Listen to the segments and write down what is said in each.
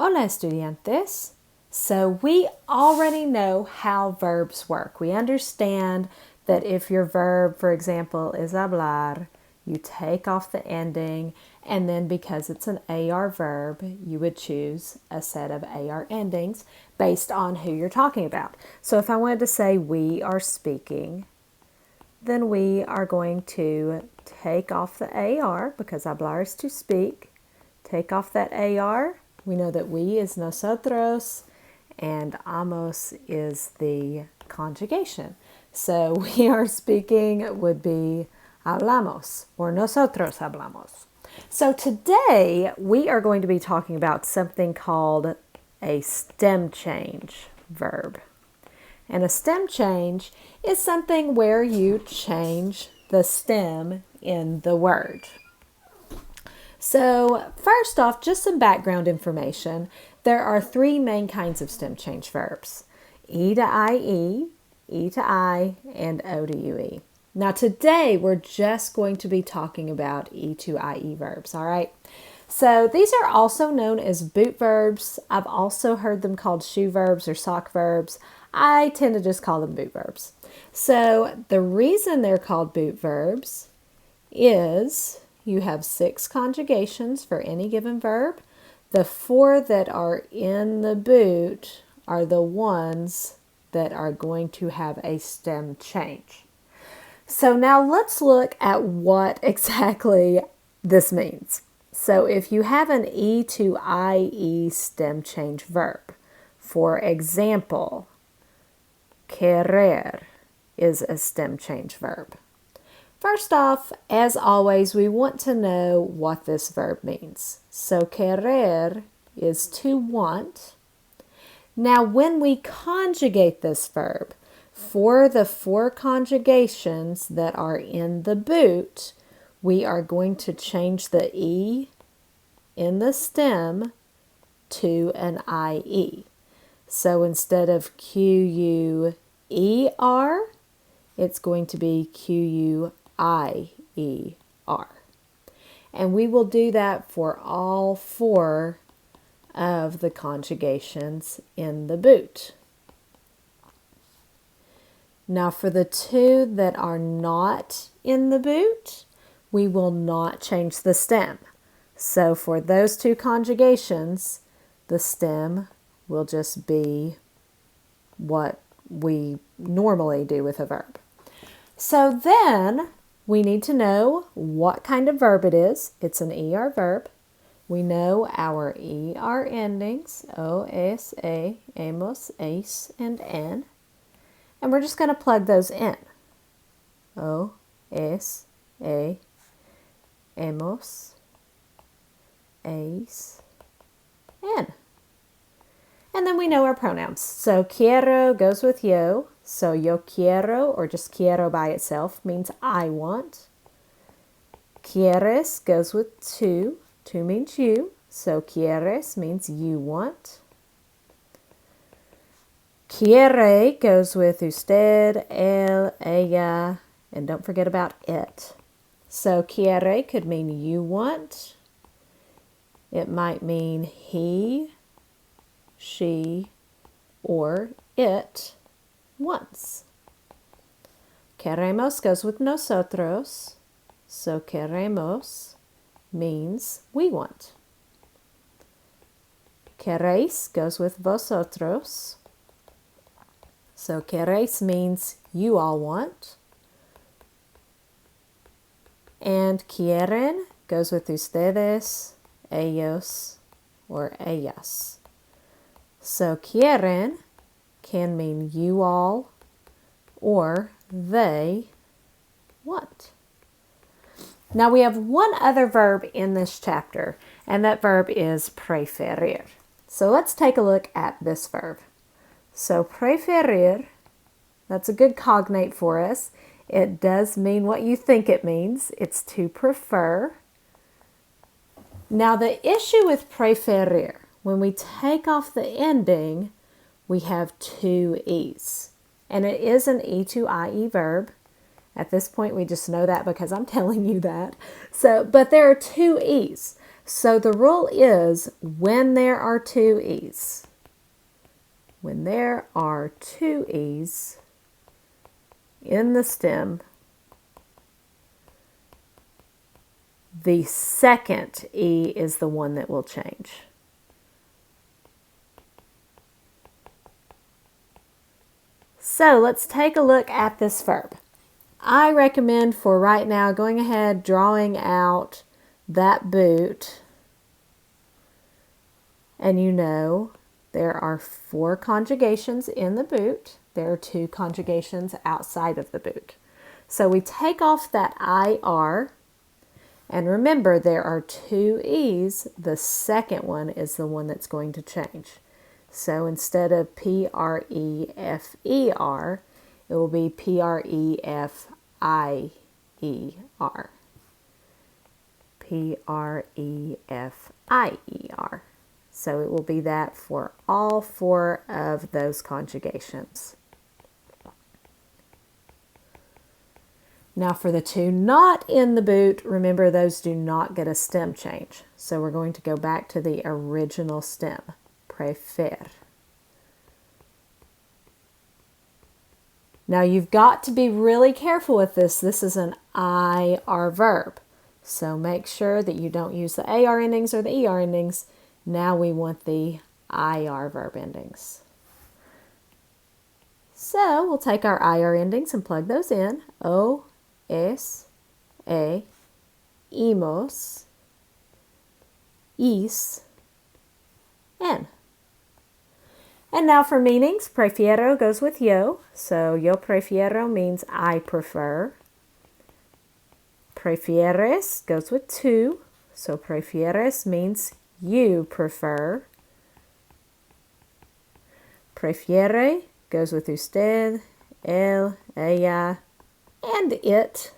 Hola, estudiantes. So we already know how verbs work. We understand that if your verb, for example, is hablar, you take off the ending, and then because it's an AR verb, you would choose a set of AR endings based on who you're talking about. So if I wanted to say we are speaking, then we are going to take off the AR because hablar is to speak. Take off that AR. We know that we is nosotros and amos is the conjugation. So we are speaking would be hablamos or nosotros hablamos. So today we are going to be talking about something called a stem change verb. And a stem change is something where you change the stem in the word. So first off, just some background information. There are three main kinds of stem change verbs: E to IE, E to I, and O to UE. Now today we're just going to be talking about E to IE verbs, all right? So these are also known as boot verbs. I've also heard them called shoe verbs or sock verbs. I tend to just call them boot verbs. So the reason they're called boot verbs is you have 6 conjugations for any given verb. The 4 that are in the boot are the ones that are going to have a stem change. So now let's look at what exactly this means. So if you have an E to IE stem change verb, for example, querer is a stem change verb. First off, as always, we want to know what this verb means. So querer is to want. Now when we conjugate this verb, for the 4 conjugations that are in the boot, we are going to change the E in the stem to an IE. So instead of QUER, it's going to be QUIER. And we will do that for all 4 of the conjugations in the boot. Now for the 2 that are not in the boot, we will not change the stem. So for those 2 conjugations, the stem will just be what we normally do with a verb. So then we need to know what kind of verb it is. It's an ER verb. We know our ER endings, O, S, A, amos, ace, and N. And we're just going to plug those in. O, S, A, amos, ace, N. And then we know our pronouns. So quiero goes with yo. So yo quiero, or just quiero by itself, means I want. Quieres goes with tú. Tú means you. So quieres means you want. Quiere goes with usted, él, ella, and don't forget about it. So quiere could mean you want. It might mean he, she, or it wants. Queremos goes with nosotros. So queremos means we want. Queréis goes with vosotros. So queréis means you all want. And quieren goes with ustedes, ellos, or ellas. So quieren can mean you all or they want. Now we have one other verb in this chapter, and that verb is preferir. So let's take a look at this verb. So preferir, that's a good cognate for us. It does mean what you think it means. It's to prefer. Now the issue with preferir, when we take off the ending, we have 2 E's. And it is an E to IE verb. At this point, we just know that because I'm telling you that. But there are 2 E's. So the rule is when there are two E's, when there are two E's in the stem, the second E is the one that will change. So let's take a look at this verb. I recommend for right now going ahead, drawing out that boot. And you know there are 4 conjugations in the boot. There are 2 conjugations outside of the boot. So we take off that IR, and remember there are 2 E's. The second one is the one that's going to change. So instead of PREFER, it will be PREFIER. PREFIER. So it will be that for all 4 of those conjugations. Now for the 2 not in the boot, remember those do not get a stem change. So we're going to go back to the original stem, prefer. Now you've got to be really careful with this. This is an IR verb. So make sure that you don't use the AR endings or the ER endings. Now we want the IR verb endings. So we'll take our IR endings and plug those in. O, es, e, imos, is, en. And now for meanings, prefiero goes with yo. So yo prefiero means I prefer. Prefieres goes with tú. So prefieres means you prefer. Prefiere goes with usted, él, ella, and it.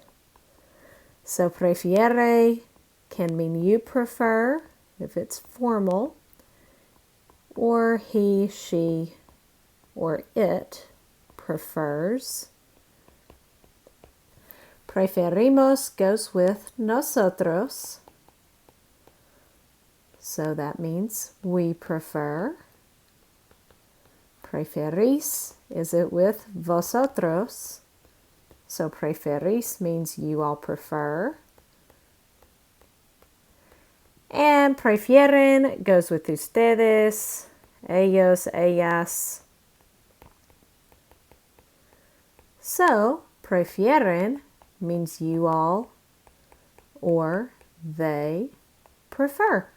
So prefiere can mean you prefer if it's formal, or he, she, or it prefers. Preferimos goes with nosotros. So that means we prefer. Preferís is it with vosotros. So preferís means you all prefer. And prefieren goes with ustedes, ellos, ellas. So prefieren means you all or they prefer.